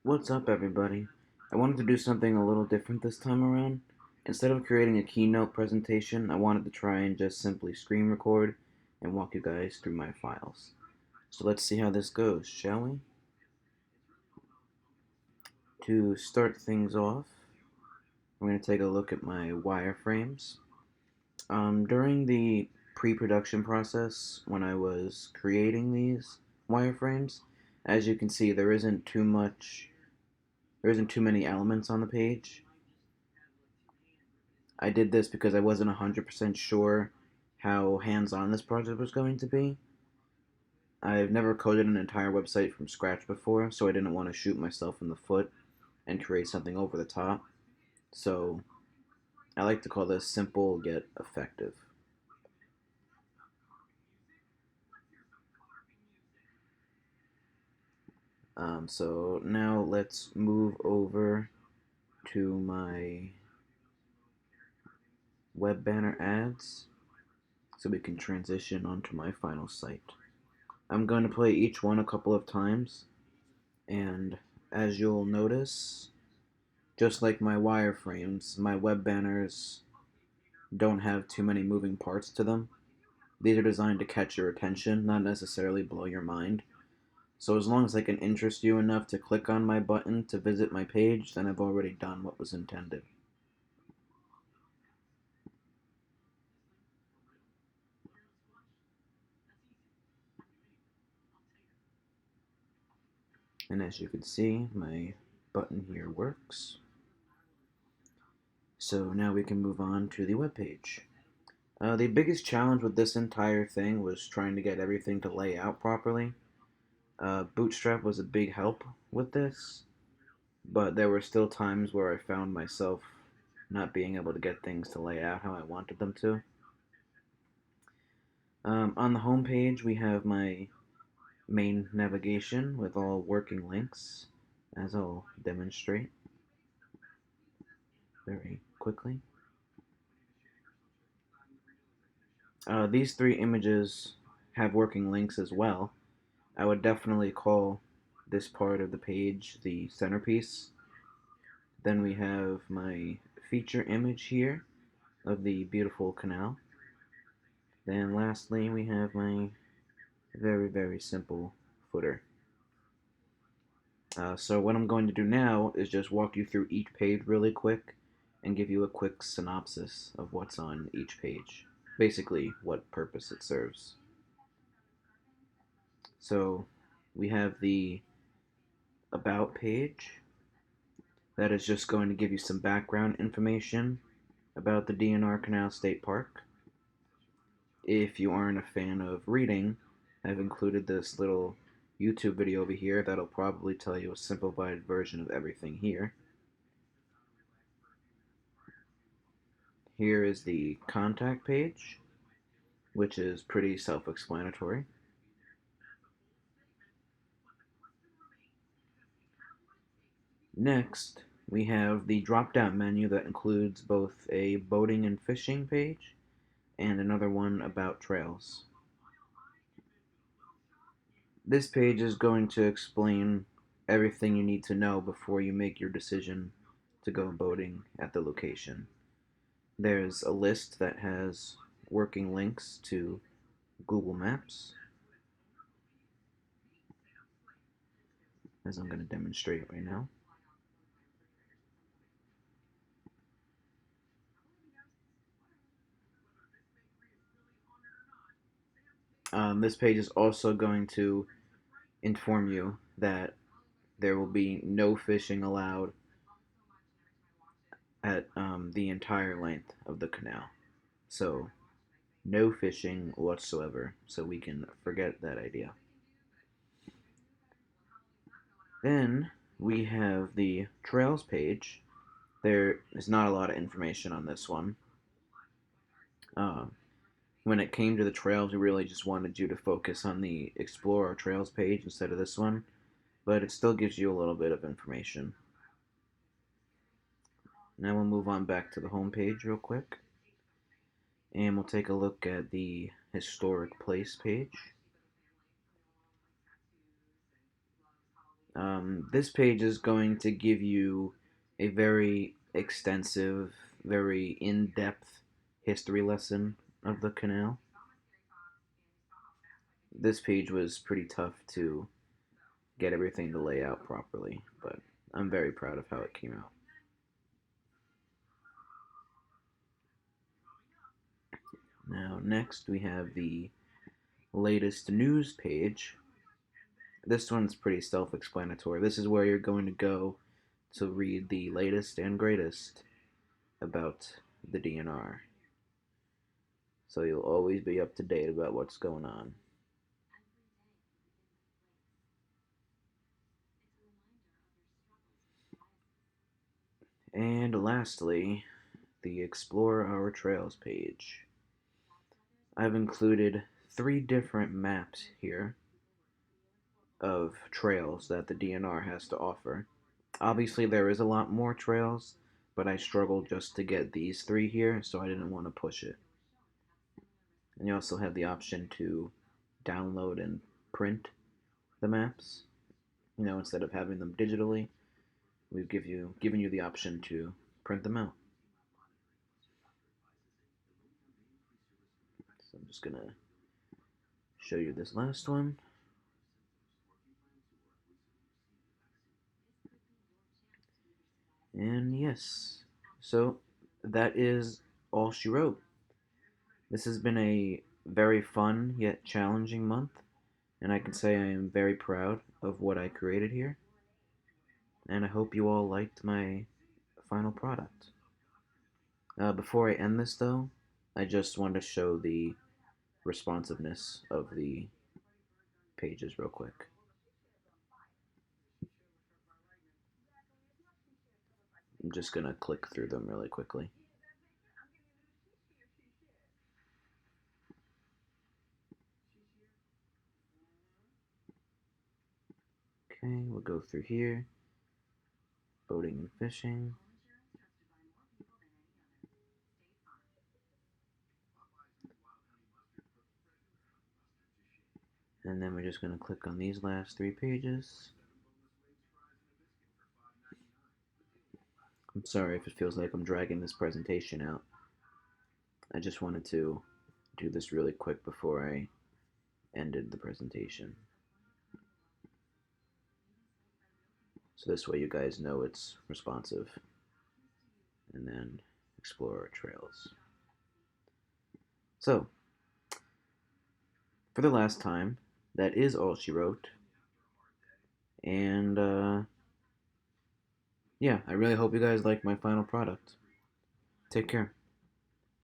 What's up, everybody? I wanted to do something a little different this time around. Instead of creating a keynote presentation, I wanted to try and just simply screen record and walk you guys through my files. So let's see how this goes, shall we? To start things off, I'm going to take a look at my wireframes. During the pre-production process, when I was creating these wireframes, as you can see, there isn't too many elements on the page. I did this because I wasn't 100% sure how hands-on this project was going to be. I've never coded an entire website from scratch before, so I didn't want to shoot myself in the foot and create something over the top. So I like to call this simple yet effective. So now let's move over to my web banner ads so we can transition onto my final site. I'm going to play each one a couple of times, and as you'll notice, just like my wireframes, my web banners don't have too many moving parts to them. These are designed to catch your attention, not necessarily blow your mind. So as long as I can interest you enough to click on my button to visit my page, then I've already done what was intended. And as you can see, my button here works. So now we can move on to the web page. The biggest challenge with this entire thing was trying to get everything to lay out properly. Bootstrap was a big help with this, but there were still times where I found myself not being able to get things to lay out how I wanted them to. On the home page, we have my main navigation with all working links, as I'll demonstrate very quickly. These three images have working links as well. I would definitely call this part of the page the centerpiece. Then we have my feature image here of the beautiful canal. Then lastly, we have my very simple footer. So what I'm going to do now is just walk you through each page really quick and give you a quick synopsis of what's on each page. Basically, what purpose it serves. So we have the About page. That is just going to give you some background information about the DNR Canal State Park. If you aren't a fan of reading, I've included this little YouTube video over here that'll probably tell you a simplified version of everything here. Here is the contact page, which is pretty self-explanatory. Next, we have the drop-down menu that includes both a boating and fishing page and another one about trails. This page is going to explain everything you need to know before you make your decision to go boating at the location. There's a list that has working links to Google Maps, as I'm going to demonstrate right now. This page is also going to inform you that there will be no fishing allowed at the entire length of the canal. So, no fishing whatsoever, so we can forget that idea. Then we have the trails page. There is not a lot of information on this one. Uh, when it came to the trails, we really just wanted you to focus on the Explore Our Trails page instead of this one, but it still gives you a little bit of information. Now we'll move on back to the home page real quick, and we'll take a look at the Historic Place page. This page is going to give you a very extensive, very in depth history lesson of the canal. This page was pretty tough to get everything to lay out properly, but I'm very proud of how it came out. Now, next we have the latest news page. This one's pretty self explanatory. This is where you're going to go to read the latest and greatest about the DNR. So you'll always be up to date about what's going on. And lastly, the Explore Our Trails page. I've included 3 different maps here of trails that the DNR has to offer. Obviously, there is a lot more trails, but I struggled just to get these 3 here, so I didn't want to push it. And you also have the option to download and print the maps. Instead of having them digitally, we've given you the option to print them out. So I'm just gonna show you this last one. And yes, so that is all she wrote. This has been a very fun yet challenging month, and I can say I am very proud of what I created here. And I hope you all liked my final product. Before I end this, though, I just want to show the responsiveness of the pages real quick. I'm just going to click through them really quickly. Okay, we'll go through here. Boating and fishing. And then we're just going to click on these last 3 pages. I'm sorry if it feels like I'm dragging this presentation out. I just wanted to do this really quick before I ended the presentation. So this way you guys know it's responsive. And then explore our trails. So, for the last time, that is all she wrote. And yeah, I really hope you guys like my final product. Take care.